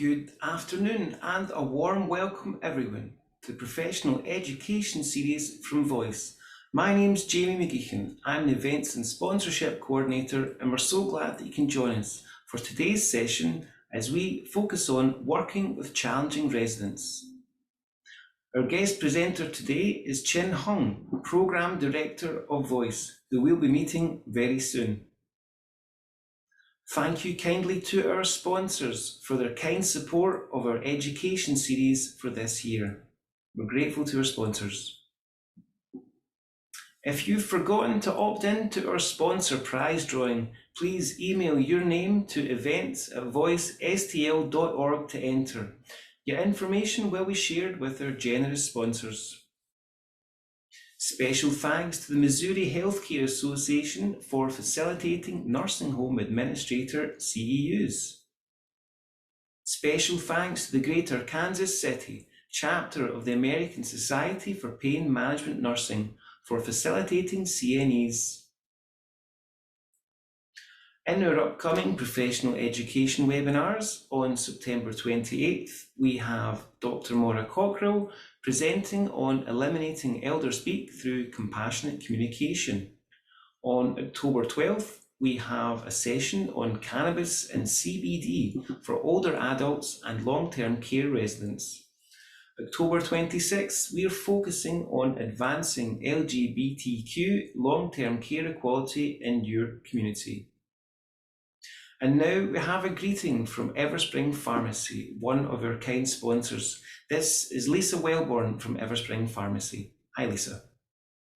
Good afternoon and a warm welcome everyone to the Professional Education Series from Voice. My name's Jamie McGeechan. I'm the Events and Sponsorship Coordinator, and we're so glad that you can join us for today's session as we focus on working with challenging residents. Our guest presenter today is Chien, Programme Director of Voice, who we'll be meeting very soon. Thank you kindly to our sponsors for their kind support of our education series for this year. We're grateful to our sponsors. If you've forgotten to opt in to our sponsor prize drawing, please email your name to events@voicestl.org to enter. Your information will be shared with our generous sponsors. Special thanks to the Missouri Healthcare Association for facilitating nursing home administrator CEUs. Special thanks to the Greater Kansas City chapter of the American Society for Pain Management Nursing for facilitating CNEs. In our upcoming professional education webinars on September 28th, we have Dr. Maura Cockrell presenting on eliminating elder speak through compassionate communication. On October 12th, we have a session on cannabis and CBD for older adults and long-term care residents. October 26th, we are focusing on advancing LGBTQ long-term care equality in your community. And now we have a greeting from Everspring Pharmacy, one of our kind sponsors. This is Lisa Wellborn from Everspring Pharmacy. Hi, Lisa.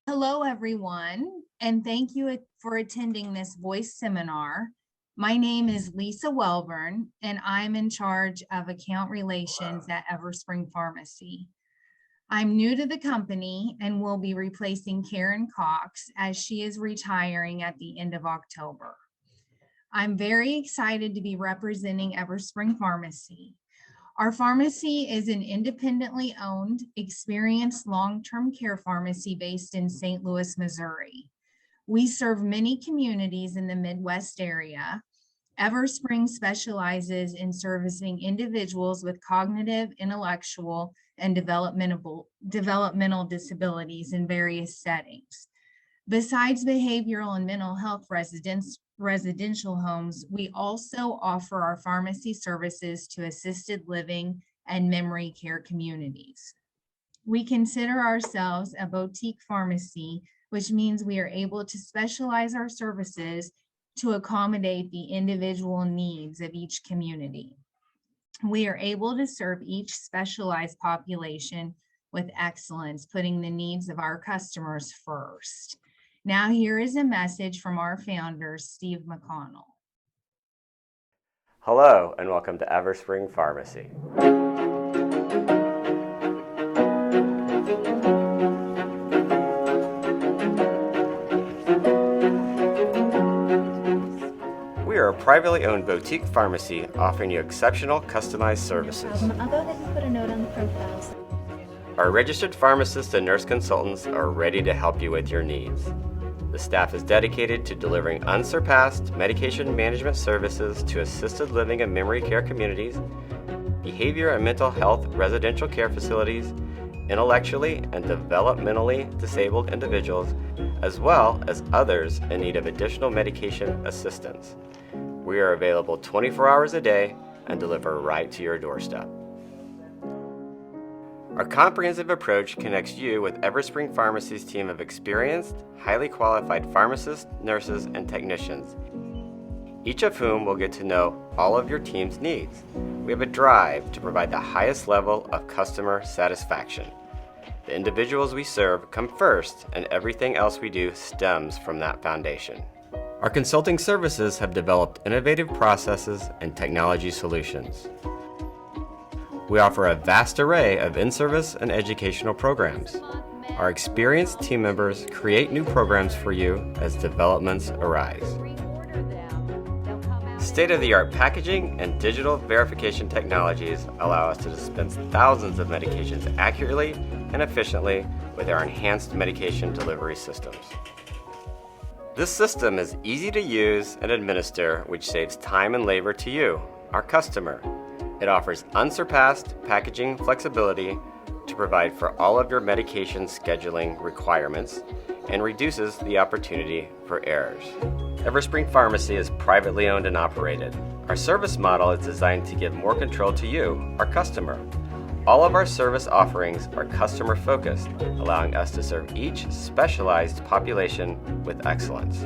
Hello, everyone, and thank you for attending this voice seminar. My name is Lisa Wellborn, and I'm in charge of account relations at Everspring Pharmacy. I'm new to the company and will be replacing Karen Cox as she is retiring at the end of October. I'm very excited to be representing Everspring Pharmacy. Our pharmacy is an independently owned, experienced long-term care pharmacy based in St. Louis, Missouri. We serve many communities in the Midwest area. Everspring specializes in servicing individuals with cognitive, intellectual, and developmental disabilities in various settings. Besides behavioral and mental health residential homes, we also offer our pharmacy services to assisted living and memory care communities. We consider ourselves a boutique pharmacy, which means we are able to specialize our services to accommodate the individual needs of each community. We are able to serve each specialized population with excellence, putting the needs of our customers first. Now, here is a message from our founder, Steve McConnell. Hello, and welcome to Everspring Pharmacy. We are a privately owned boutique pharmacy offering you exceptional customized services. I'll go ahead and put a note on the profiles. Our registered pharmacists and nurse consultants are ready to help you with your needs. The staff is dedicated to delivering unsurpassed medication management services to assisted living and memory care communities, behavior and mental health residential care facilities, intellectually and developmentally disabled individuals, as well as others in need of additional medication assistance. We are available 24 hours a day and deliver right to your doorstep. Our comprehensive approach connects you with Everspring Pharmacy's team of experienced, highly qualified pharmacists, nurses, and technicians, each of whom will get to know all of your team's needs. We have a drive to provide the highest level of customer satisfaction. The individuals we serve come first, and everything else we do stems from that foundation. Our consulting services have developed innovative processes and technology solutions. We offer a vast array of in-service and educational programs. Our experienced team members create new programs for you as developments arise. State-of-the-art packaging and digital verification technologies allow us to dispense thousands of medications accurately and efficiently with our enhanced medication delivery systems. This system is easy to use and administer, which saves time and labor to you, our customer. It offers unsurpassed packaging flexibility to provide for all of your medication scheduling requirements and reduces the opportunity for errors. Everspring Pharmacy is privately owned and operated. Our service model is designed to give more control to you, our customer. All of our service offerings are customer focused, allowing us to serve each specialized population with excellence.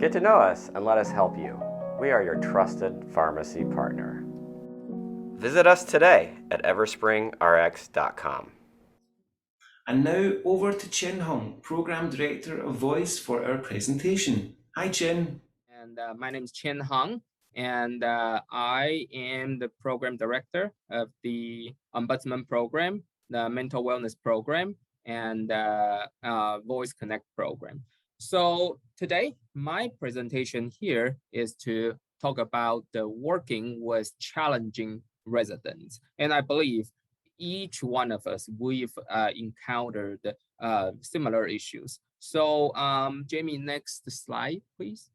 Get to know us and let us help you. We are your trusted pharmacy partner. Visit us today at everspringrx.com. And now over to Chien Hung, Program Director of Voice for our presentation. Hi, Chien. And my name is Chien Hung, and I am the Program Director of the Ombudsman Program, the Mental Wellness Program, and Voice Connect Program. So today, my presentation here is to talk about the working with challenging residents. And I believe each one of us, we've encountered similar issues. So Jamie, next slide, please.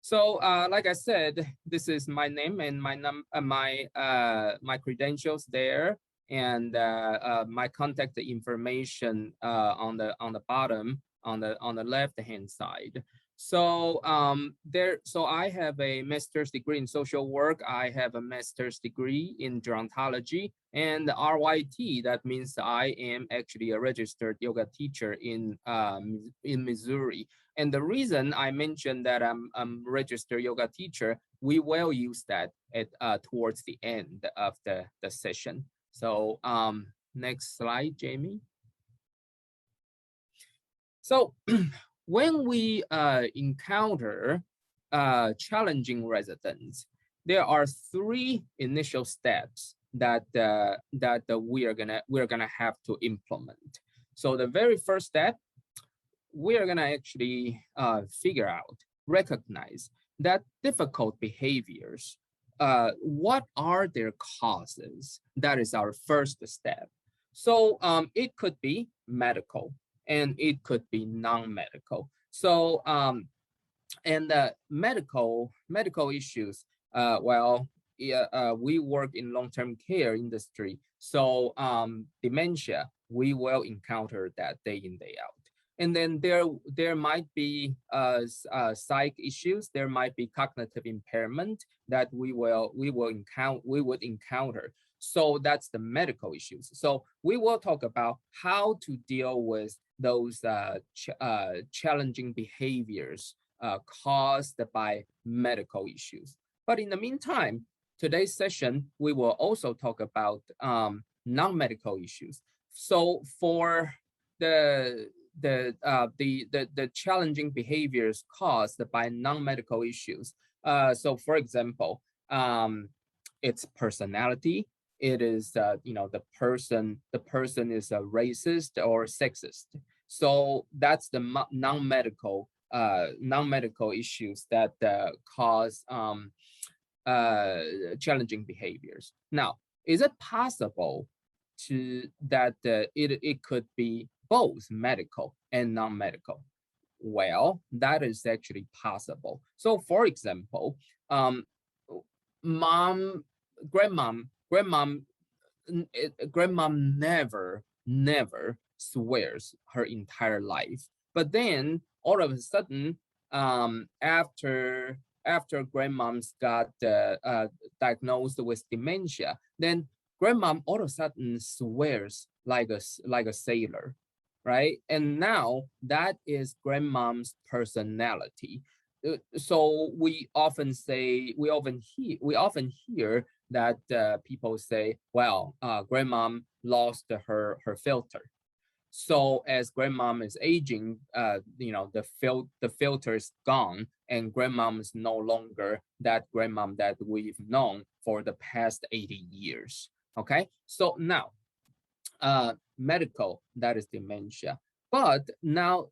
So like I said, this is my name and my credentials there, and my contact information on the bottom on the left hand side. So so I have a master's degree in social work. I have a master's degree in gerontology and RYT. That means I am actually a registered yoga teacher in Missouri. And the reason I mentioned that I'm a registered yoga teacher, we will use that at towards the end of the session. So next slide, Jamie. So when we encounter challenging residents, there are three initial steps that we're gonna have to implement. So the very first step, we're gonna actually figure out, recognize that difficult behaviors, what are their causes? That is our first step. So it could be medical and it could be non-medical. So and medical issues, we work in long-term care industry. So dementia, we will encounter that day in, day out. And then there might be psych issues. There might be cognitive impairment that we would encounter. So that's the medical issues. So we will talk about how to deal with those challenging behaviors caused by medical issues. But in the meantime, today's session, we will also talk about non-medical issues. So for the challenging behaviors caused by non-medical issues. So for example, it's personality. It is the person is a racist or sexist. So that's the non-medical issues that cause challenging behaviors. Now, is it possible that it could be both medical and non-medical? Well, that is actually possible. So for example, grandma never swears her entire life. But then all of a sudden, after grandmom's got diagnosed with dementia, then grandma all of a sudden swears like a sailor, right? And now that is grandmom's personality. So we often hear that people say, well, grandmom lost her filter. So as grandmom is aging, the filter is gone, and grandmom is no longer that grandmom that we've known for the past 80 years. Okay, so now medical, that is dementia, but now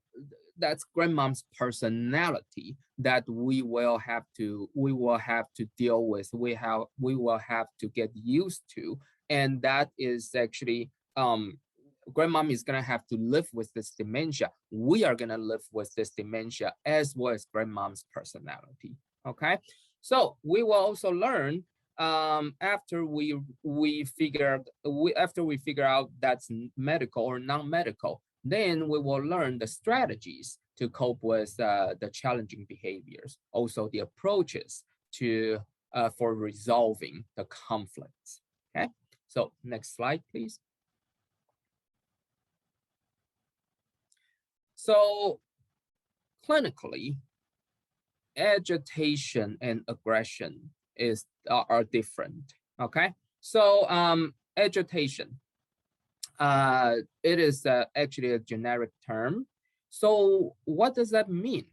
that's grandmom's personality that we will have to deal with. We will have to get used to, and that is actually grandmom is gonna have to live with this dementia. We are gonna live with this dementia as well as grandmom's personality. Okay, so we will also learn after we figure out that's medical or non-medical, then we will learn the strategies to cope with the challenging behaviors, also the approaches to for resolving the conflicts. Okay, so next slide, please. So clinically, agitation and aggression are different. Okay, so agitation, it is actually a generic term. So what does that mean?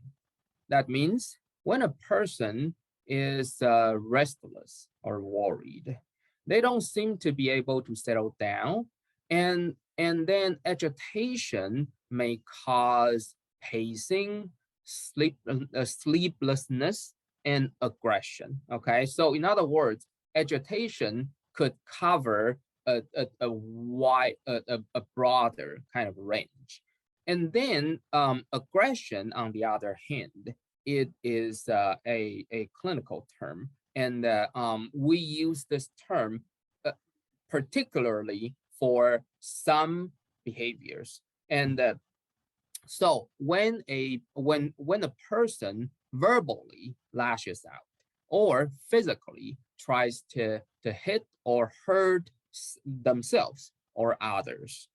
That means when a person is restless or worried, they don't seem to be able to settle down, and then agitation may cause pacing, sleeplessness, and aggression. Okay, so in other words, agitation could cover a broader kind of range. And then aggression, on the other hand, it is a clinical term, and we use this term particularly for some behaviors. And so when a person verbally lashes out or physically tries to hit or hurt themselves or others,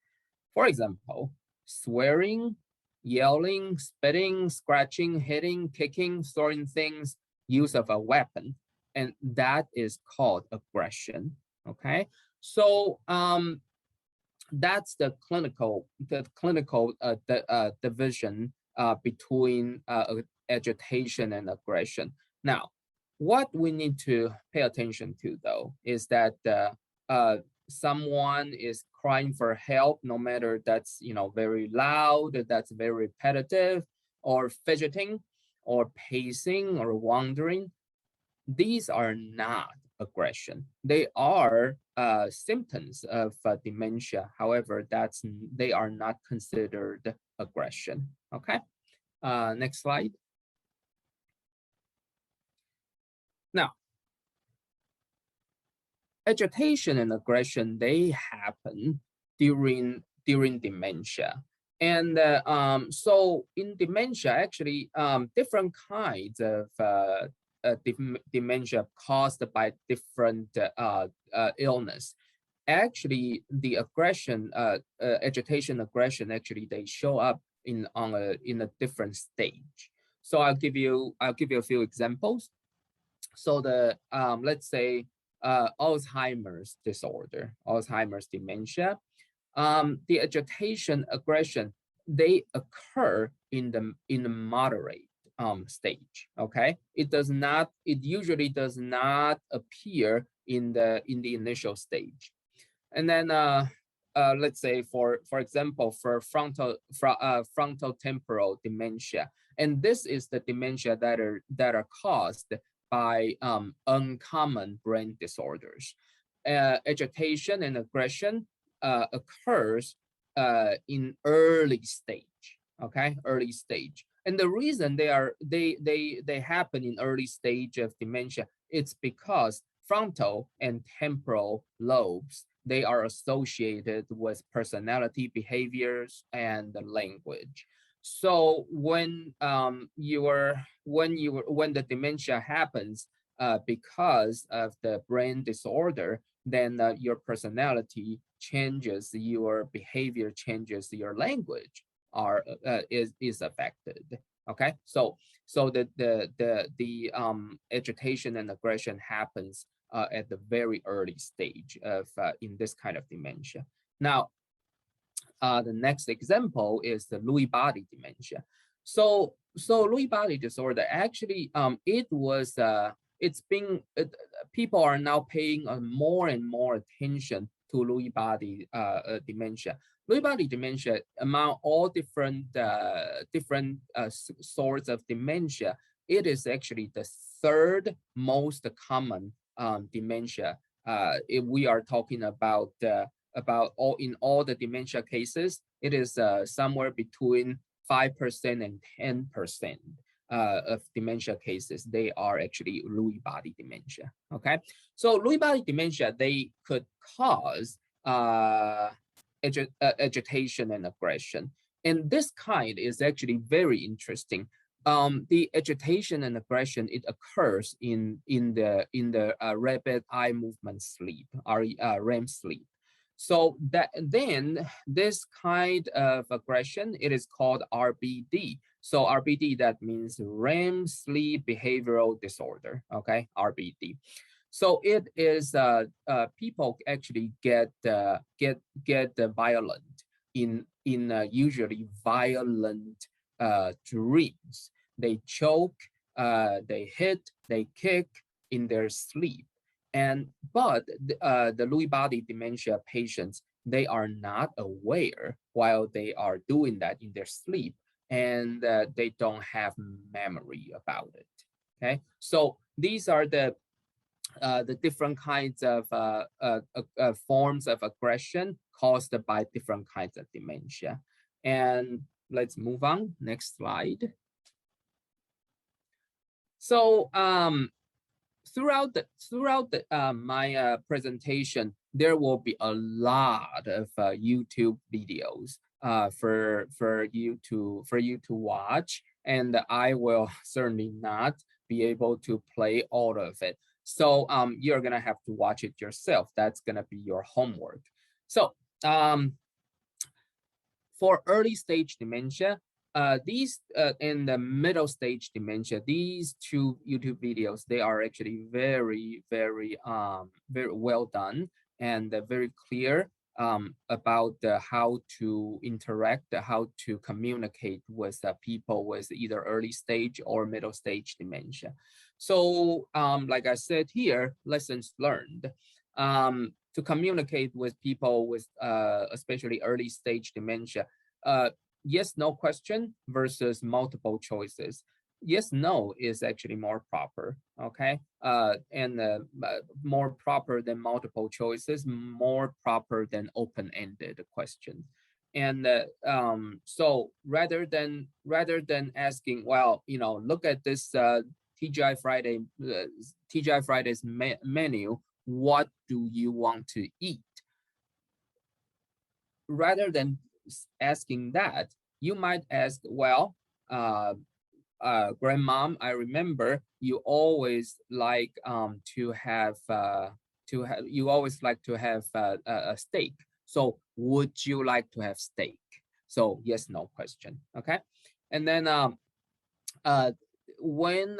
for example, swearing, yelling, spitting, scratching, hitting, kicking, throwing things, use of a weapon, and that is called aggression. Okay, so that's the clinical division between agitation and aggression. Now, what we need to pay attention to, though, is that someone is crying for help, no matter that's very loud, that's very repetitive, or fidgeting, or pacing, or wandering. These are not aggression. They are symptoms of dementia. However, they are not considered aggression. Okay, next slide. Now, agitation and aggression, they happen during dementia. And so in dementia, actually, different kinds of dementia caused by different illness. Actually, the aggression, agitation, aggression, actually they show up in a different stage. So I'll give you a few examples. So the let's say Alzheimer's disorder, Alzheimer's dementia, the agitation, aggression, they occur in the moderate stage. Okay, it usually does not appear in the initial stage. And then let's say for example, for frontotemporal dementia, and this is the dementia that are caused by uncommon brain disorders. Agitation and aggression occurs in early stage. Okay, early stage. And the reason they happen in early stage of dementia, it's because frontal and temporal lobes, they are associated with personality, behaviors, and the language. So when the dementia happens because of the brain disorder, then your personality changes, your behavior changes, your language is affected. Okay, so the agitation and aggression happens at the very early stage of in this kind of dementia. Now, The next example is the Lewy body dementia. So Lewy body disorder actually people are now paying more and more attention to Lewy body dementia. Lewy body dementia, among all different sorts of dementia, it is actually the third most common dementia. If we are talking about all the dementia cases, it is somewhere between 5% and 10% of dementia cases. They are actually Lewy body dementia. Okay, so Lewy body dementia, they could cause agitation and aggression, and this kind is actually very interesting. The agitation and aggression, it occurs in the rapid eye movement sleep, REM sleep. So then this kind of aggression, it is called RBD. So RBD, that means REM sleep behavioral disorder. Okay, RBD. So it is people actually get violent in usually violent dreams. They choke, they hit, they kick in their sleep. But the Lewy body dementia patients, they are not aware while they are doing that in their sleep, and they don't have memory about it. Okay, so these are the different kinds of forms of aggression caused by different kinds of dementia. And let's move on. Next slide. So throughout my presentation, there will be a lot of YouTube videos for you to watch, and I will certainly not be able to play all of it. So you're gonna have to watch it yourself. That's gonna be your homework. So for early stage dementia, these in the middle stage dementia, these two YouTube videos, they are actually very well done and very clear about how to interact, how to communicate with people with either early stage or middle stage dementia. So like I said here, lessons learned. To communicate with people with especially early stage dementia, yes, no question versus multiple choices. Yes, no is actually more proper, okay? And more proper than multiple choices, more proper than open-ended questions. And so rather than asking, well, look at this TGI Friday's menu, what do you want to eat? Rather than asking that, you might ask, well, grandmom, I remember you always like to have a steak. So would you like to have steak? So yes, no question. Okay, and then when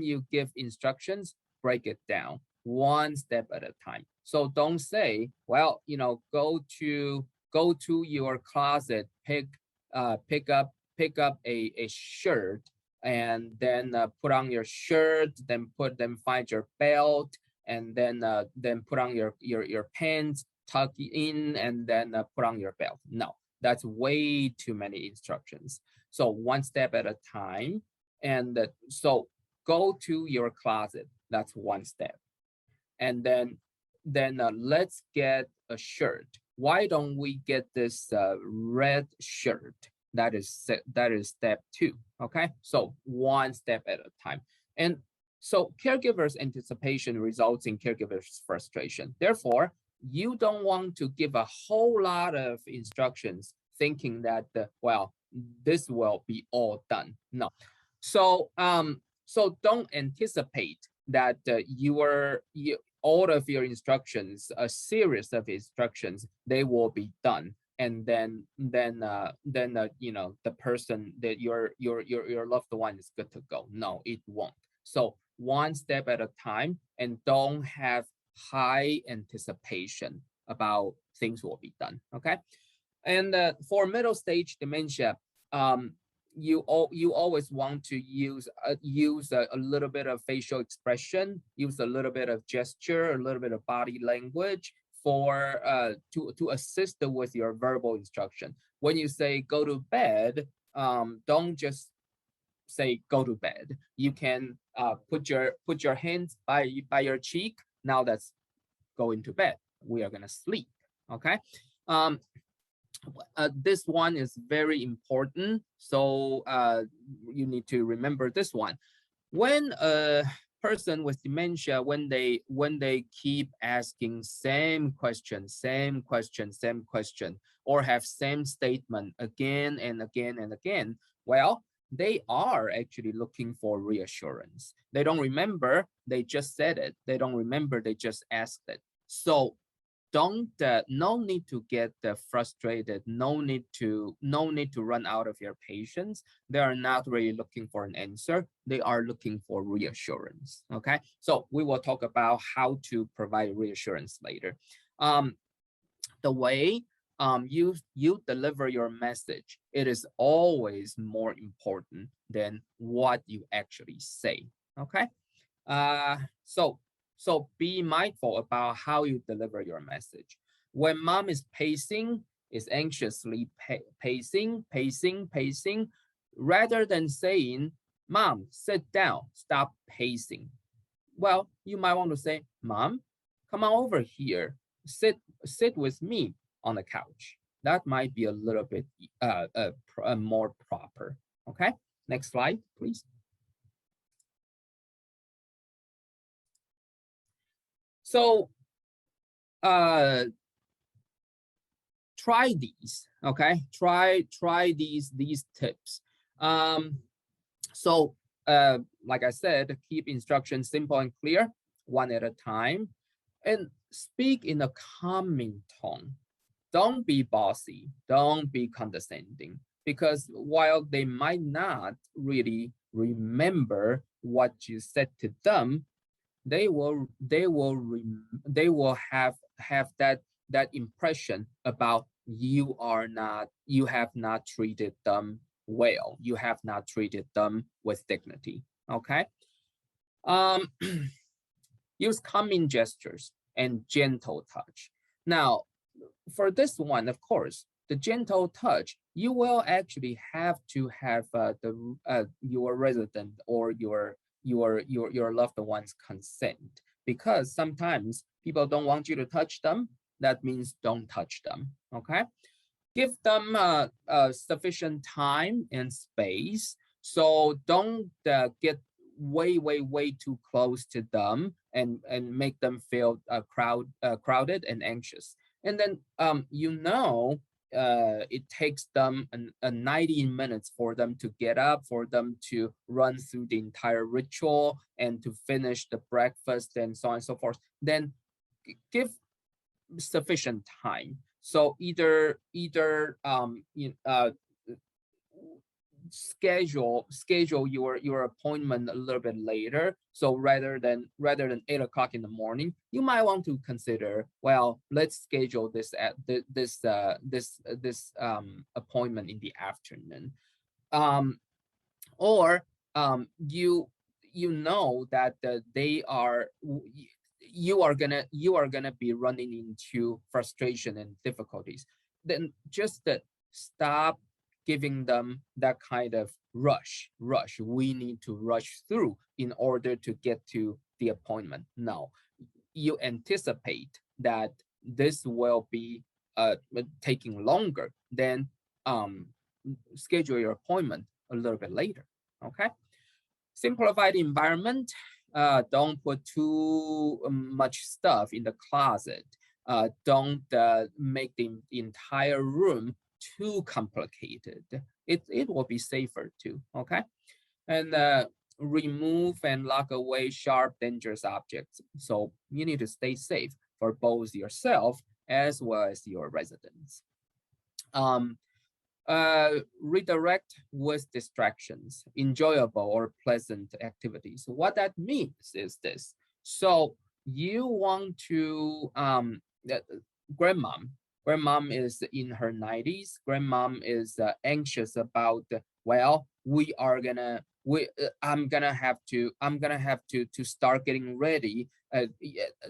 you give instructions, break it down one step at a time. So don't say, well, go to your closet, pick up a shirt, and then put on your shirt, then find your belt, and then put on your pants, tuck it in, and then put on your belt. No, that's way too many instructions. So one step at a time. And so go to your closet. That's one step. And then let's get a shirt. Why don't we get this red shirt? That is step 2. Okay, so one step at a time. And so caregivers' anticipation results in caregivers' frustration. Therefore, you don't want to give a whole lot of instructions thinking that well, this will be all done. No. So so don't anticipate that all of your instructions, a series of instructions, they will be done, and then the person that your loved one is good to go. No, it won't. So one step at a time, and don't have high anticipation about things will be done. Okay. And for middle stage dementia, you always want to use a little bit of facial expression, use a little bit of gesture, a little bit of body language for to assist with your verbal instruction. When you say go to bed, don't just say go to bed. You can put your hands by your cheek. Now that's going to bed. We are gonna sleep. Okay. This one is very important, so you need to remember this one. When a person with dementia, when they keep asking same question, or have same statement again and again and again, well, they are actually looking for reassurance. They don't remember, they just said it. They don't remember, they just asked it. So no need to get frustrated, no need to run out of your patience. They are not really looking for an answer, they are looking for reassurance. Okay, so we will talk about how to provide reassurance later. The way you deliver your message, it is always more important than what you actually say. Okay, so be mindful about how you deliver your message. When mom is pacing, is anxiously pacing, rather than saying, "Mom, sit down, stop pacing." Well, you might want to say, "Mom, come on over here, sit with me on the couch." That might be a little bit more proper. Okay, next slide, please. So try these, okay? Try these tips. So like I said, keep instructions simple and clear, one at a time, and speak in a calming tone. Don't be bossy, don't be condescending, because while they might not really remember what you said to them, they will have that impression about you have not treated them well, you have not treated them with dignity. Okay. Use calming gestures and gentle touch. Now, for this one, of course, the gentle touch, you will actually have to have your resident or your loved one's consent, because sometimes people don't want you to touch them. That means don't touch them. Okay, give them sufficient time and space. So don't get way too close to them and make them feel crowded and anxious. And then it takes them 90 minutes for them to get up, for them to run through the entire ritual and to finish the breakfast and so on and so forth. Then give sufficient time. So either schedule your appointment a little bit later. So rather than 8 o'clock in the morning, you might want to consider, well, let's schedule this at this appointment in the afternoon, or you know that you are gonna be running into frustration and difficulties. Then just stop giving them that kind of rush. We need to rush through in order to get to the appointment. No, you anticipate that this will be taking longer, then schedule your appointment a little bit later. Okay, simplify the environment. Don't put too much stuff in the closet. Don't make the entire room too complicated. It will be safer too. Okay, and remove and lock away sharp, dangerous objects. So you need to stay safe for both yourself as well as your residents. Redirect with distractions, enjoyable or pleasant activities. What that means is this. So you want to, grandmom Grandmom is in her 90s. Grandmom is anxious about, well, I'm gonna have to start getting ready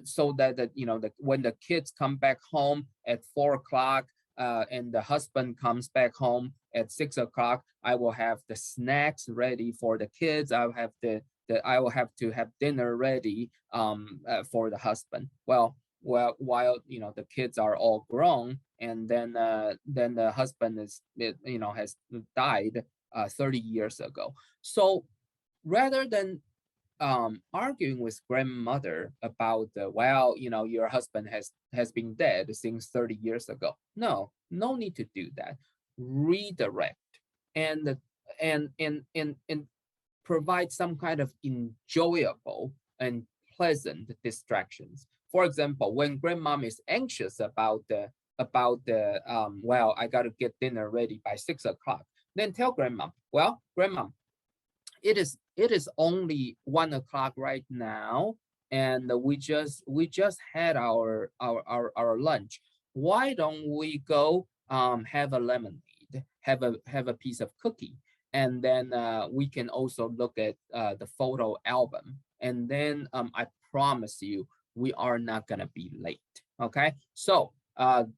so that when the kids come back home at 4 o'clock and the husband comes back home at 6 o'clock, I will have the snacks ready for the kids. I will have to have dinner ready for the husband. Well, while the kids are all grown, and then the husband has died 30 years ago. So rather than arguing with grandmother about your husband has been dead since 30 years ago, no need to do that. Redirect and provide some kind of enjoyable and pleasant distractions. For example, when grandmom is anxious about the I got to get dinner ready by 6 o'clock, then tell grandmom, well, grandmom, it is only 1 o'clock right now, and we just had our lunch. Why don't we go have a lemonade, have a piece of cookie, and then we can also look at the photo album, and then I promise you we are not gonna be late. Okay, so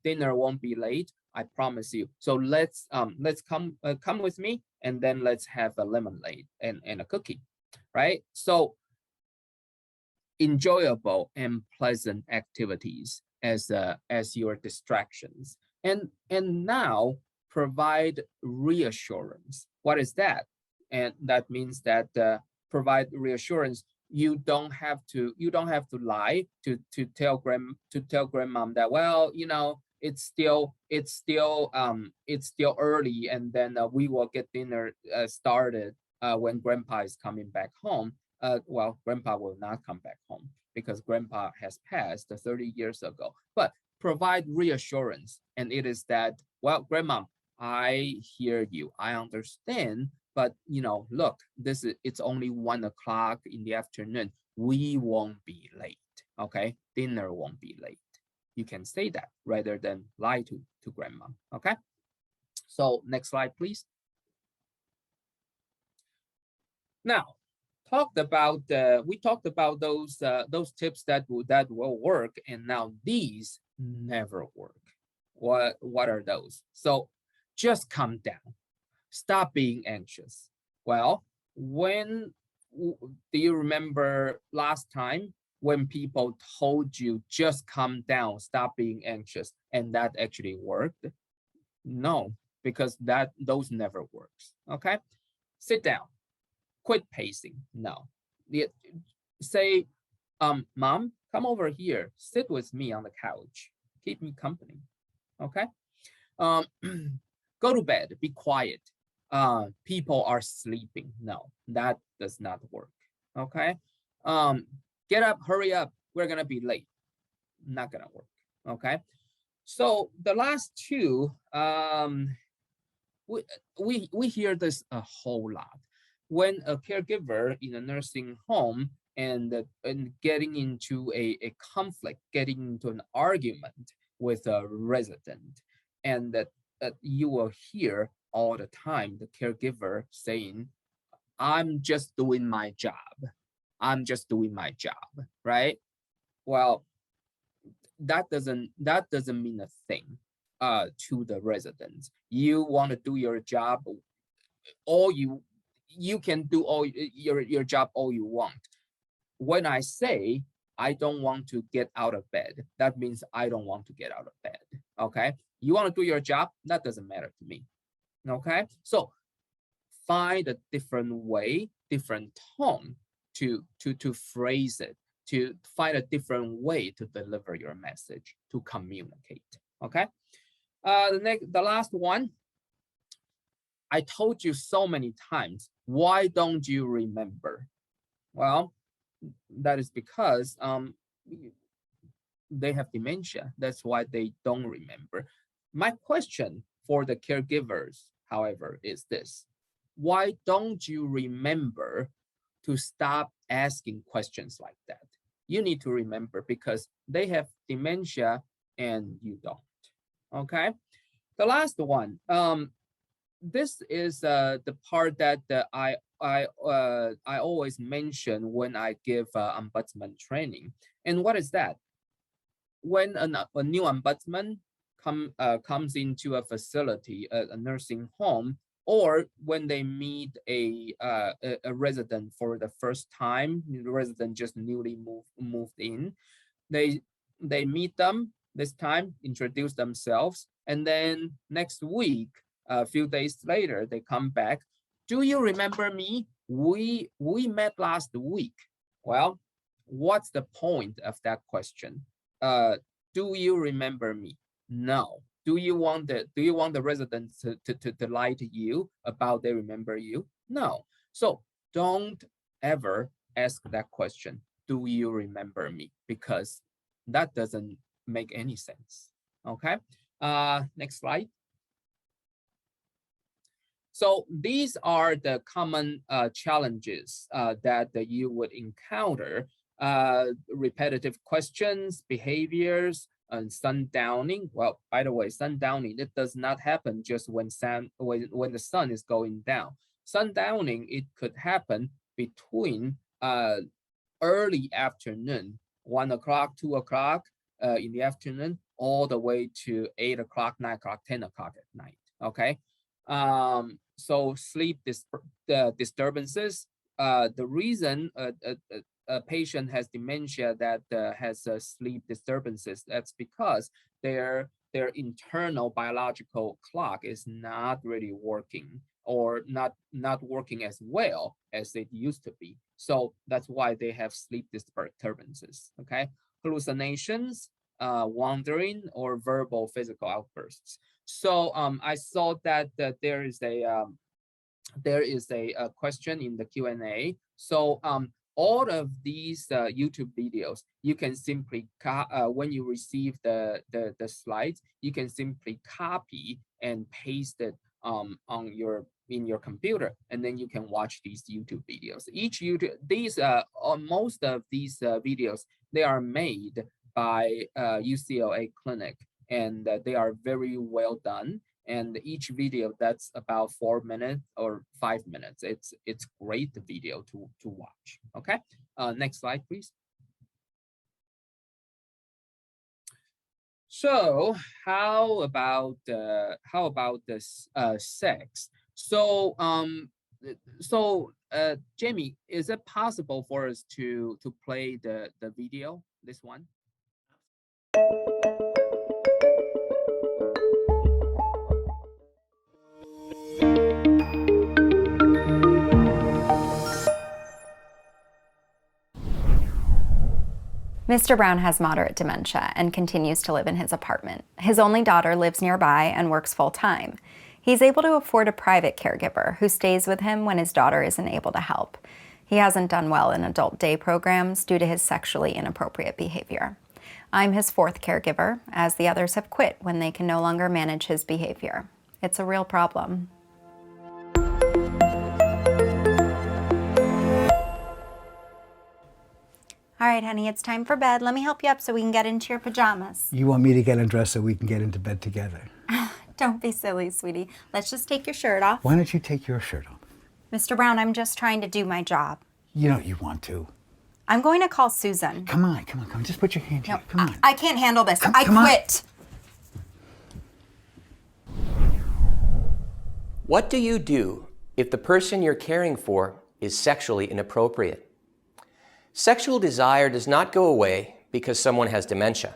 dinner won't be late, I promise you. So let's come with me, and then let's have a lemonade and a cookie, right? So enjoyable and pleasant activities as your distractions, and now provide reassurance. What is that? And that means that provide reassurance. You don't have to lie to tell grandmom that, well, it's still early, and then we will get dinner started when grandpa is coming back home. Well, grandpa will not come back home because grandpa has passed 30 years ago. But provide reassurance, and it is that, well, grandmom, I hear you, I understand, but look, it's only 1 o'clock in the afternoon. We won't be late. Okay, dinner won't be late. You can say that rather than lie to grandma. Okay, so next slide, please. Now, we talked about those tips that will work, and now these never work. What are those? So just calm down. Stop being anxious. Well, do you remember last time when people told you just calm down, stop being anxious, and that actually worked? No, because those never works. Okay, sit down, quit pacing. No, say, mom, come over here, sit with me on the couch, keep me company. Okay, go to bed, be quiet. People are sleeping. No, that does not work. Okay, get up, hurry up, we're gonna be late. Not gonna work. Okay, so the last two, we hear this a whole lot. When a caregiver in a nursing home and getting into a conflict, getting into an argument with a resident, and that you will hear all the time the caregiver saying, I'm just doing my job. I'm just doing my job, right? Well, that doesn't mean a thing to the residents. You want to do your job, you can do all your job all you want. When I say I don't want to get out of bed, that means I don't want to get out of bed. Okay, you want to do your job, that doesn't matter to me. Okay, so find a different way, different tone to phrase it, to find a different way to deliver your message, to communicate. Okay, the last one, I told you so many times, why don't you remember? Well, that is because they have dementia. That's why they don't remember. My question for the caregivers, however, is this: why don't you remember to stop asking questions like that? You need to remember because they have dementia and you don't. Okay. The last one. This is the part that I always mention when I give ombudsman training. And what is that? When a new ombudsman comes into a facility, a nursing home, or when they meet a resident for the first time, the resident just newly moved in, they meet them this time, introduce themselves, and then next week, a few days later, they come back. Do you remember me? We met last week. Well, what's the point of that question? Do you remember me? No. Do you want the residents to lie to you about they remember you? No. So don't ever ask that question. Do you remember me? Because that doesn't make any sense. Okay. Next slide. So these are the common challenges that you would encounter. Repetitive questions, behaviors, and sundowning. Well, by the way, sundowning, it does not happen just when the sun is going down. Sundowning, it could happen between early afternoon, 1 o'clock, 2 o'clock in the afternoon, all the way to 8 o'clock, 9 o'clock, 10 o'clock at night. Okay. So sleep disturbances. The reason a patient has dementia that has sleep disturbances, that's because their internal biological clock is not really working, or not working as well as it used to be. So that's why they have sleep disturbances. Okay, hallucinations, wandering, or verbal physical outbursts. So I saw that there is a question in the Q&A. So all of these YouTube videos, you can simply when you receive the slides, you can simply copy and paste it in your computer, and then you can watch these YouTube videos. Most of these videos, they are made by UCLA clinic, and they are very well done. And each video, that's about 4 minutes or 5 minutes. It's great video to watch. Okay, next slide, please. So how about this sex? So Jamie, is it possible for us to play the video, this one? Mr. Brown has moderate dementia and continues to live in his apartment. His only daughter lives nearby and works full-time. He's able to afford a private caregiver who stays with him when his daughter isn't able to help. He hasn't done well in adult day programs due to his sexually inappropriate behavior. I'm his 4th caregiver, as the others have quit when they can no longer manage his behavior. It's a real problem. All right, honey, it's time for bed. Let me help you up so we can get into your pajamas. You want me to get undressed so we can get into bed together? Don't be silly, sweetie. Let's just take your shirt off. Why don't you take your shirt off? Mr. Brown, I'm just trying to do my job. You know you want to. I'm going to call Susan. Come on. Just put your hand here. Come on. I can't handle this. I quit. What do you do if the person you're caring for is sexually inappropriate? Sexual desire does not go away because someone has dementia.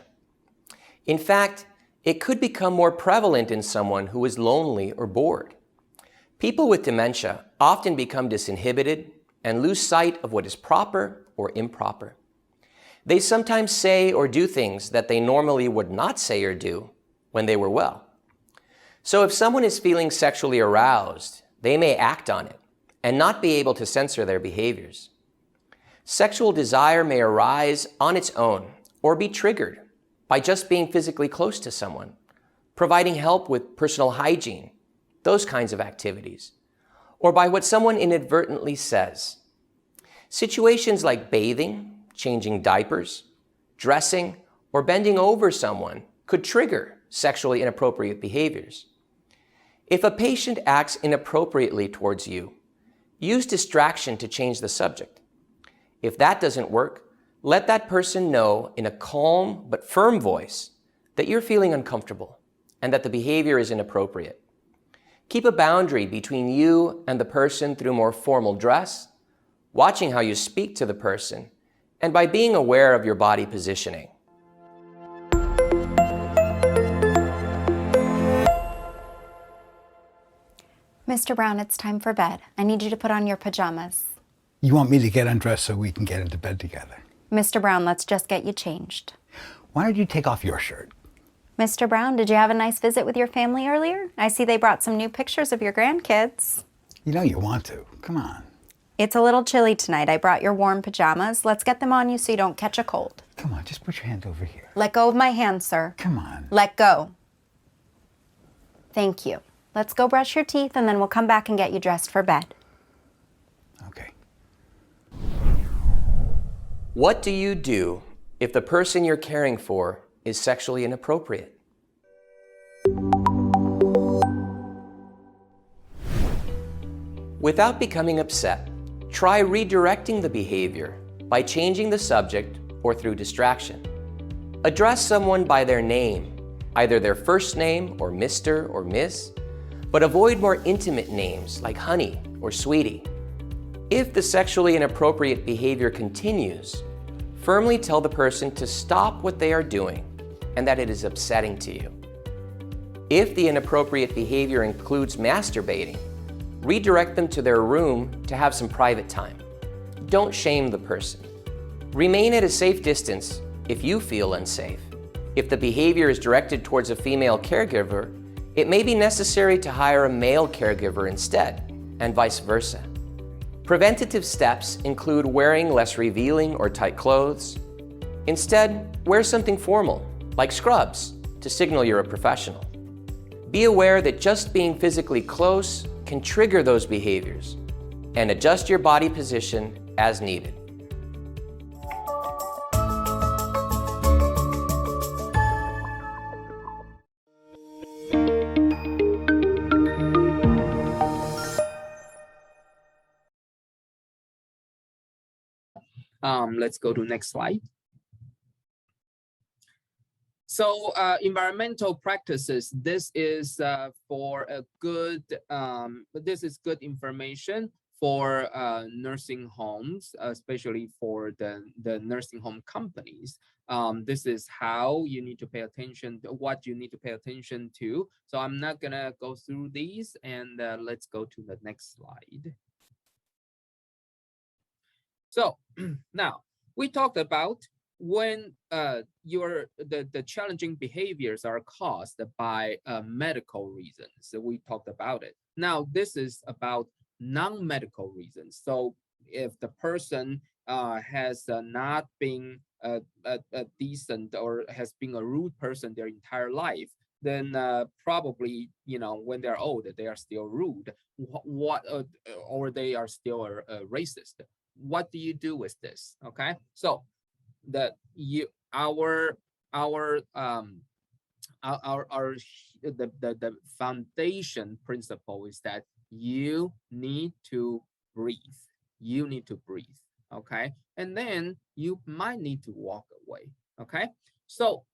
In fact, it could become more prevalent in someone who is lonely or bored. People with dementia often become disinhibited and lose sight of what is proper or improper. They sometimes say or do things that they normally would not say or do when they were well. So if someone is feeling sexually aroused, they may act on it and not be able to censor their behaviors. Sexual desire may arise on its own or be triggered by just being physically close to someone, providing help with personal hygiene, those kinds of activities, or by what someone inadvertently says. Situations like bathing, changing diapers, dressing, or bending over someone could trigger sexually inappropriate behaviors. If a patient acts inappropriately towards you, use distraction to change the subject. If that doesn't work, let that person know in a calm but firm voice that you're feeling uncomfortable and that the behavior is inappropriate. Keep a boundary between you and the person through more formal dress, watching how you speak to the person, and by being aware of your body positioning. Mr. Brown, it's time for bed. I need you to put on your pajamas. You want me to get undressed so we can get into bed together? Mr. Brown, let's just get you changed. Why don't you take off your shirt? Mr. Brown, did you have a nice visit with your family earlier? I see they brought some new pictures of your grandkids. You know you want to. Come on. It's a little chilly tonight. I brought your warm pajamas. Let's get them on you so you don't catch a cold. Come on, just put your hand over here. Let go of my hand, sir. Come on. Let go. Thank you. Let's go brush your teeth and then we'll come back and get you dressed for bed. Okay. What do you do if the person you're caring for is sexually inappropriate? Without becoming upset, try redirecting the behavior by changing the subject or through distraction. Address someone by their name, either their first name or Mr. or Miss, but avoid more intimate names like honey or sweetie. If the sexually inappropriate behavior continues, firmly tell the person to stop what they are doing and that it is upsetting to you. If the inappropriate behavior includes masturbating, redirect them to their room to have some private time. Don't shame the person. Remain at a safe distance if you feel unsafe. If the behavior is directed towards a female caregiver, it may be necessary to hire a male caregiver instead, and vice versa. Preventative steps include wearing less revealing or tight clothes. Instead, wear something formal, like scrubs, to signal you're a professional. Be aware that just being physically close can trigger those behaviors, and adjust your body position as needed. Let's go to next slide. So environmental practices, this is for a good, this is good information for nursing homes, especially for the nursing home companies. This is how you need to pay attention to what you need to pay attention to. So I'm not gonna go through these, and let's go to the next slide. So now we talked about when the challenging behaviors are caused by medical reasons. So we talked about it. Now this is about non-medical reasons. So if the person has not been a decent or has been a rude person their entire life, then probably, you know, when they're old, they are still rude. Or they are still racist. What do you do with this? Okay, so the foundation principle is that you need to breathe. You need to breathe. Okay, and then you might need to walk away. Okay, so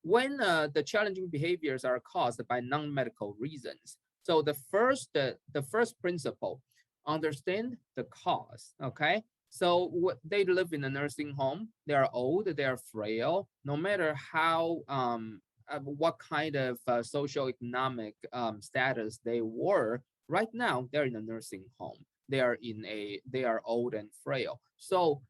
when the challenging behaviors are caused by non-medical reasons, so the first principle, understand the cause. Okay, so they live in a nursing home, they are old, they are frail. No matter how what kind of socioeconomic status they were, right now they're in a nursing home. They are old and frail. So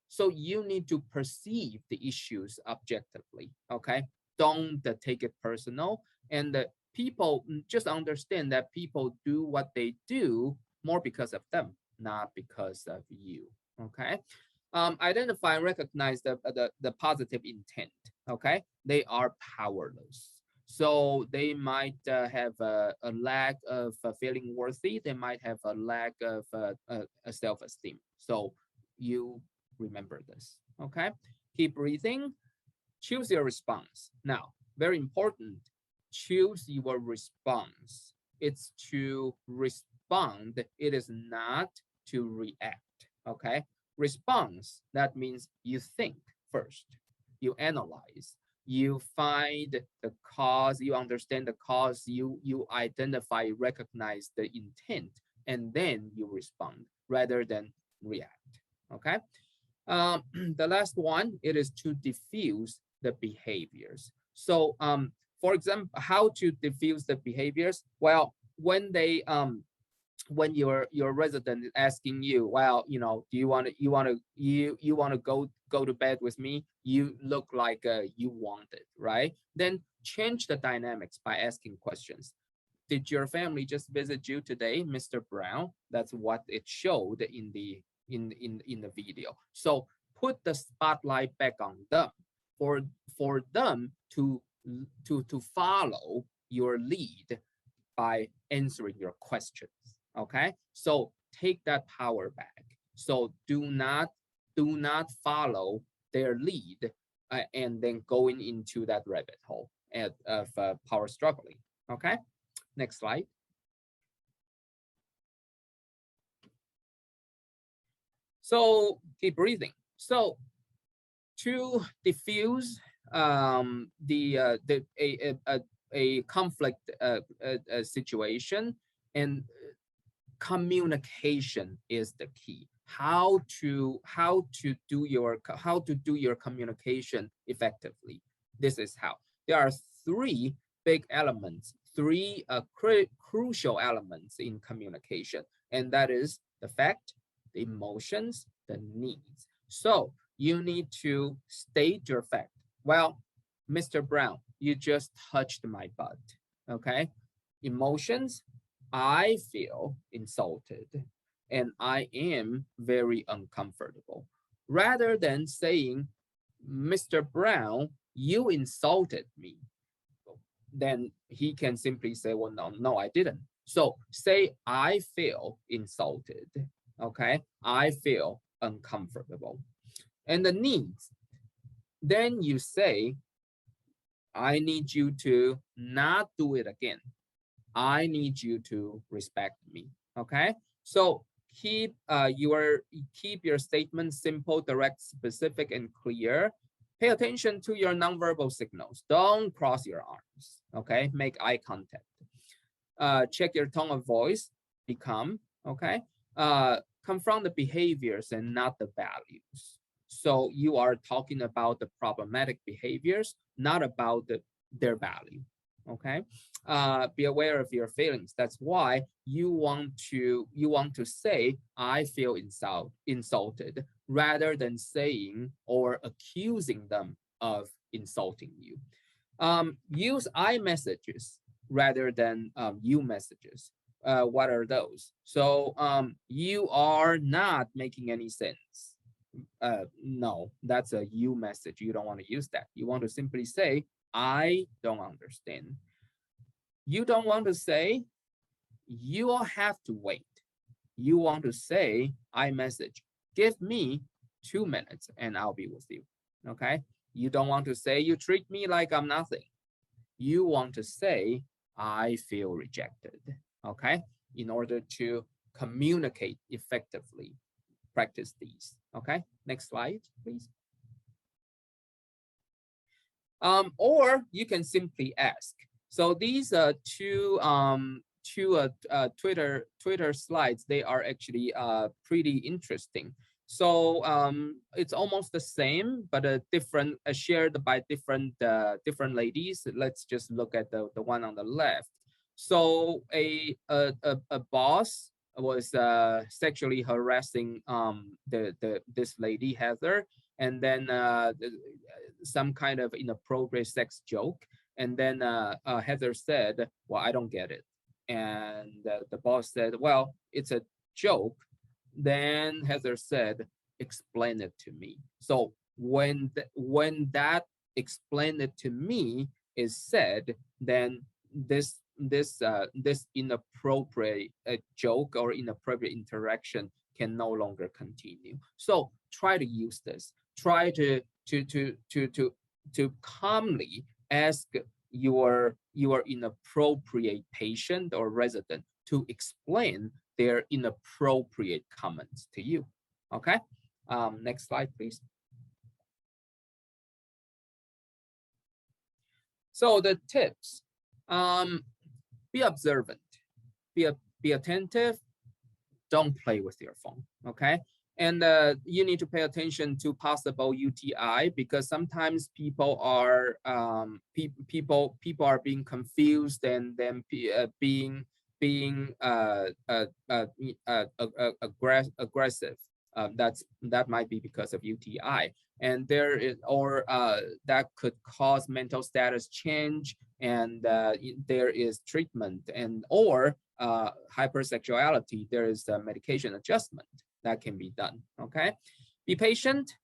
so you need to perceive the issues objectively. Okay, don't take it personal, and people just understand that people do what they do more because of them, not because of you. Okay, identify and recognize the positive intent. Okay, they are powerless. So they might have a lack of feeling worthy. They might have a lack of self-esteem. So you remember this, okay? Keep breathing, choose your response. Now, very important, choose your response. It's to respond, it is not to react, okay? Response, that means you think first, you analyze, you find the cause, you understand the cause, you identify, recognize the intent, and then you respond rather than react, okay? The last one, it is to diffuse the behaviors. So for example, how to diffuse the behaviors? Well, when they when your resident is asking you, well, you know, do you want to go to bed with me? You look like you want it, right? Then change the dynamics by asking questions. Did your family just visit you today, Mr. Brown? That's what it showed in the video. So put the spotlight back on them for them to follow your lead by answering your questions. Okay, so take that power back. So do not follow their lead and then going into that rabbit hole of power struggling. Okay, next slide. So keep breathing. So to diffuse a conflict situation, and communication is the key. How to do your communication effectively. This is how. There are three big elements, three crucial elements in communication, and that is the fact, the emotions, the needs. So you need to state your fact. Well, Mr. Brown, you just touched my butt, okay? Emotions, I feel insulted and I am very uncomfortable. Rather than saying, Mr. Brown, you insulted me, then he can simply say, well, no, I didn't. So say, I feel insulted, okay? I feel uncomfortable. And the needs, then you say, I need you to not do it again. I need you to respect me, okay? So keep your statement simple, direct, specific, and clear. Pay attention to your nonverbal signals. Don't cross your arms, okay? Make eye contact. Check your tone of voice, be calm, okay? Confront the behaviors and not the values. So you are talking about the problematic behaviors, not about their value, okay? Be aware of your feelings. That's why you want to say, I feel insulted, rather than saying or accusing them of insulting you. Use I messages rather than you messages. What are those? So you are not making any sense. No, that's a you message. You don't want to use that. You want to simply say, I don't understand. You don't want to say, you will have to wait. You want to say, I message, give me 2 minutes and I'll be with you, okay? You don't want to say, you treat me like I'm nothing. You want to say, I feel rejected, okay? In order to communicate effectively, practice these, okay? Next slide, please. Or you can simply ask. So these two Twitter slides, they are actually pretty interesting. So it's almost the same, but different, shared by different ladies. Let's just look at the one on the left. So a boss was sexually harassing this lady Heather, and then some kind of inappropriate sex joke. And then Heather said, well, I don't get it. And the boss said, well, it's a joke. Then Heather said, explain it to me. So when that explain it to me is said, then this inappropriate joke or inappropriate interaction can no longer continue. So try to use this. Try to calmly ask your inappropriate patient or resident to explain their inappropriate comments to you. Okay. Next slide, please. So the tips: be observant, be attentive. Don't play with your phone. Okay. And you need to pay attention to possible UTI, because sometimes people are people are being confused and then being aggressive. That might be because of UTI, and there is, or that could cause mental status change, and there is treatment, and or hypersexuality. There is a medication adjustment that can be done. Okay, be patient,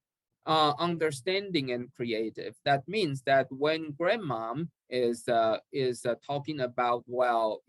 understanding, and creative. That means that when grandmom is talking about, well,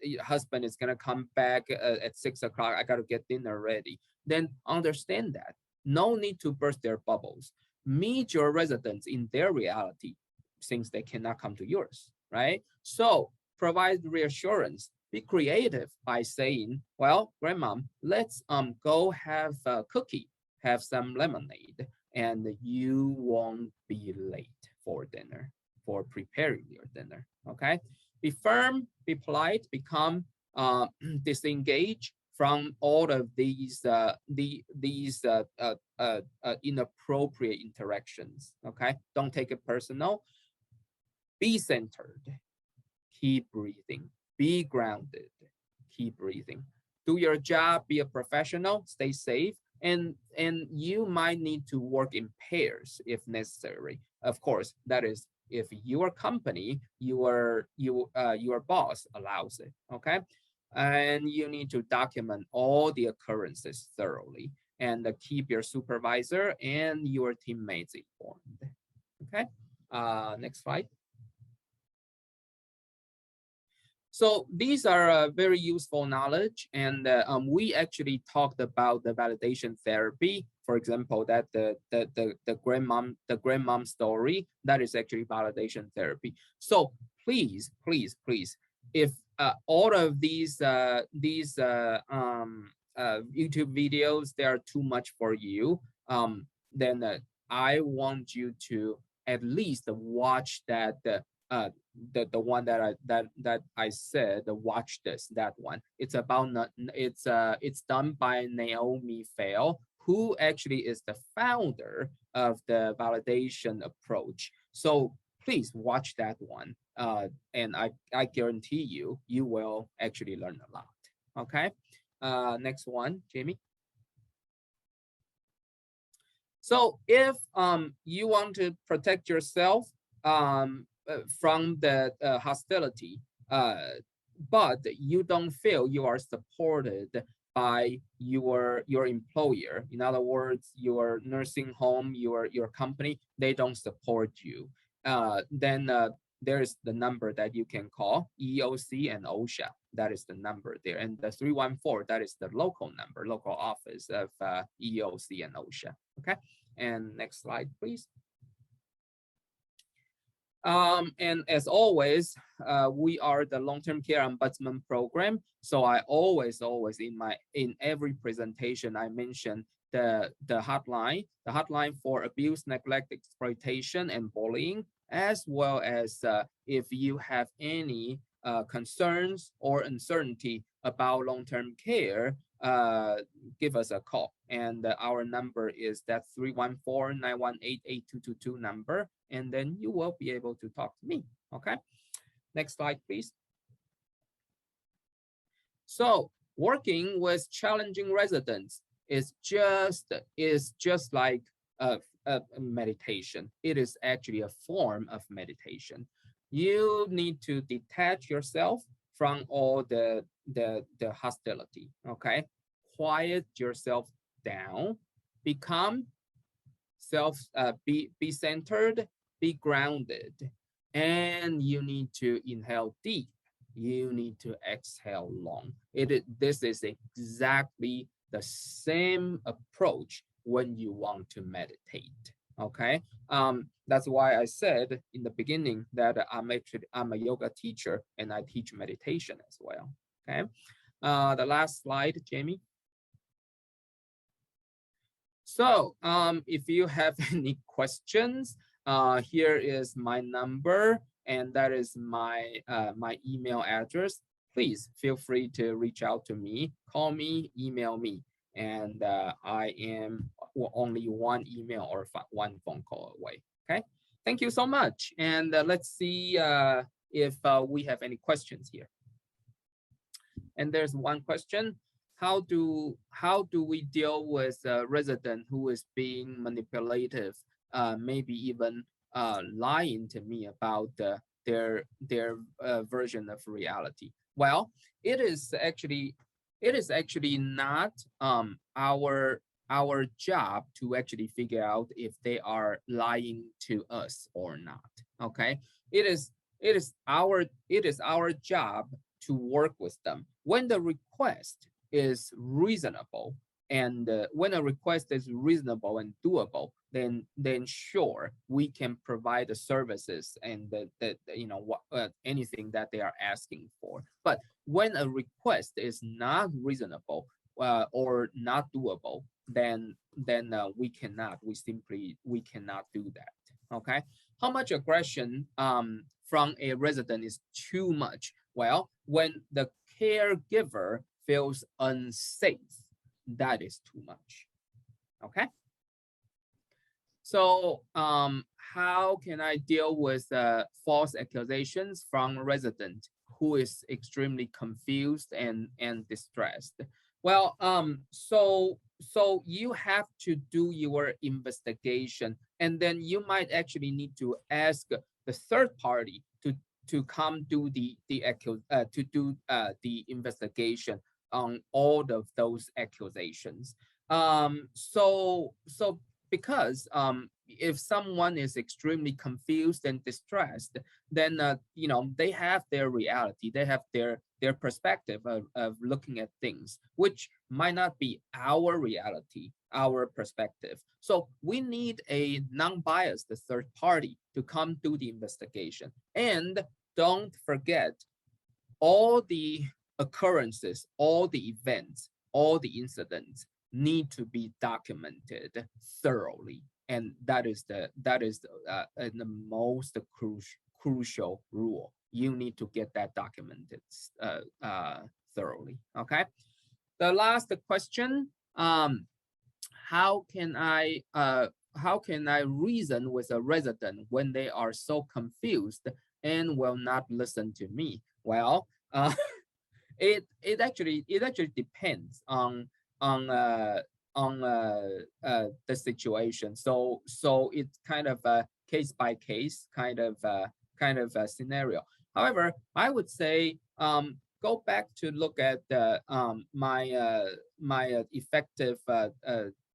your husband is gonna come back at 6 o'clock, I gotta get dinner ready, then understand that. No need to burst their bubbles. Meet your residents in their reality, since they cannot come to yours, right? So provide reassurance. Be creative by saying, well, grandmom, let's go have a cookie, have some lemonade, and you won't be late for dinner, for preparing your dinner. Okay. Be firm, be polite, become disengaged from all of these inappropriate interactions. Okay. Don't take it personal. Be centered. Keep breathing. Be grounded, keep breathing. Do your job, be a professional, stay safe, and you might need to work in pairs if necessary. Of course, that is if your company, your boss allows it, okay? And you need to document all the occurrences thoroughly, and keep your supervisor and your teammates informed, okay? Next slide. So these are very useful knowledge, and we actually talked about the validation therapy. For example, that the grandmom story, that is actually validation therapy. So please, if all of these YouTube videos, they are too much for you, then I want you to at least watch that. The one that I said, watch this, that one. It's about it's done by Naomi Fail, who actually is the founder of the validation approach. So please watch that one, and I guarantee you will actually learn a lot. Okay, next one, Jamie. So if you want to protect yourself from the hostility, but you don't feel you are supported by your employer. In other words, your nursing home, your company, they don't support you. Then there's the number that you can call, EOC and OSHA. That is the number there, and the 314, that is the local number, local office of EOC and OSHA. Okay, and next slide, please. And as always, we are the long-term care ombudsman program. So I always in every presentation I mention the hotline for abuse, neglect, exploitation, and bullying, as well as if you have any concerns or uncertainty about long-term care, give us a call. And our number is that 314-918-8222 number, and then you will be able to talk to me. Okay, next slide, please. So working with challenging residents is just like a meditation. It is actually a form of meditation. You need to detach yourself from all the hostility. Okay, quiet yourself down, become be centered, be grounded, and you need to inhale deep. You need to exhale long. This is exactly the same approach when you want to meditate. Okay, that's why I said in the beginning that I'm a yoga teacher and I teach meditation as well. Okay, the last slide, Jamie. So if you have any questions, here is my number, and that is my my email address. Please feel free to reach out to me, call me, email me, and I am only one email or one phone call away. Okay, thank you so much, and let's see if we have any questions here. And there's one question. How do we deal with a resident who is being manipulative, maybe even lying to me about their version of reality? Well, it is actually not our job to actually figure out if they are lying to us or not. Okay, it is our job to work with them when the request is reasonable, and when a request is reasonable and doable, then sure, we can provide the services and anything that they are asking for. But when a request is not reasonable or not doable, then we cannot do that. Okay, how much aggression from a resident is too much? Well, when the caregiver feels unsafe, that is too much. Okay, so how can I deal with false accusations from a resident who is extremely confused and distressed? Well, so you have to do your investigation, and then you might actually need to ask the third party to come do the investigation on all of those accusations. So because if someone is extremely confused and distressed, then they have their reality, they have their perspective of looking at things, which might not be our reality, our perspective. So we need a non-biased third party to come do the investigation. And don't forget, all the occurrences, all the events, all the incidents need to be documented thoroughly, and that is the most crucial rule. You need to get that documented thoroughly. Okay. The last question: how can I reason with a resident when they are so confused and will not listen to me? Well, it actually depends on the situation. So it's kind of a case by case kind of a scenario. However, I would say go back to look at my effective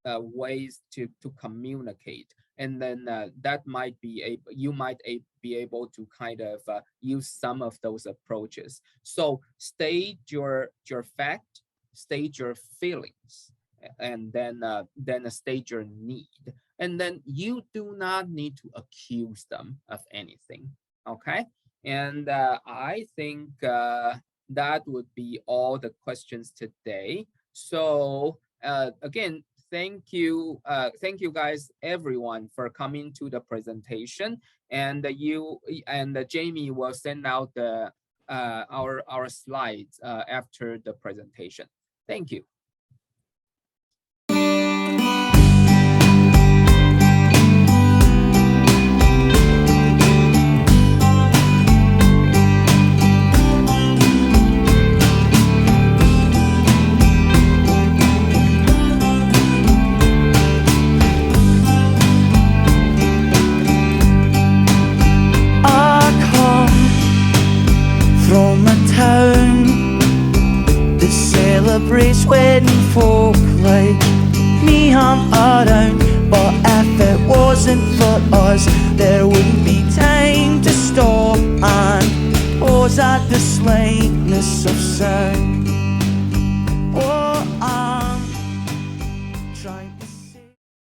ways to communicate, and then that might be you might be able to kind of use some of those approaches. So state your fact, state your feelings, and then state your need, and then you do not need to accuse them of anything. Okay, and I think that would be all the questions today. So again, thank you guys, everyone, for coming to the presentation. And Jamie will send out the our slides after the presentation. Thank you. From a town that celebrates wedding folk like me hung around. But if it wasn't for us, there wouldn't be time to stop and pause at the slightness of sound.